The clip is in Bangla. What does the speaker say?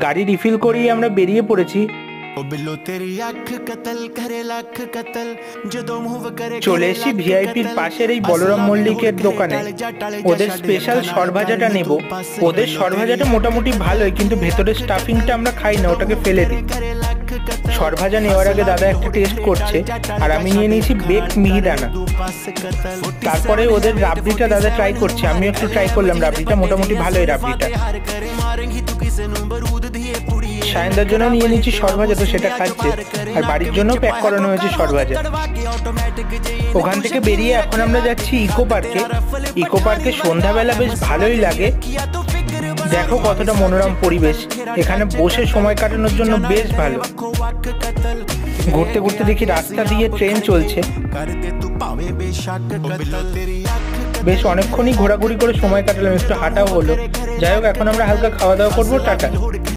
গাড়ি রিফিল করিয়ে আমরা বেরিয়ে পড়েছি। চলে এসেছি ভিআইপির পাশের এই বলরাম মল্লিকের দোকানে। ওদের স্পেশাল সরভাজাটা নেব। ওদের সরভাজাটা মোটামুটি ভালোই, কিন্তু ভেতরের স্টাফিংটা আমরা খাই না, ওটাকে ফেলে দিই। সরভাজা নেওয়ার আগে দাদা একটা টেস্ট করছে, আর আমি নিয়ে নিয়েছি বেকড মিহিদানা। তারপরে ওদের রাবড়িটা দাদা ট্রাই করছে, আমিও একটু ট্রাই করলাম রাবড়িটা, মোটামুটি ভালোই রাবড়িটা। সায়নদার জন্য নিয়ে নিচ্ছি সরভাজা, তো সেটা খাচ্ছে, আর বাড়ির জন্য প্যাক করানো হয়েছে সরভাজা। ওখান থেকে বেরিয়ে এখন আমরা যাচ্ছি ইকো পার্কে। ইকো পার্কে সন্ধ্যাবেলা বেশ ভালোই লাগে, দেখো কতটা মনোরম পরিবেশ, এখানে বসে সময় কাটানোর জন্য বেশ ভালো। ঘুরতে ঘুরতে দেখি রাস্তা দিয়ে ট্রেন চলছে, বেশ অনেকক্ষণই ঘোরাঘুরি করে সময় কাটালাম, একটু হাঁটাও হলো। যাই হোক, এখন আমরা হালকা খাওয়া দাওয়া করবো, টাটা।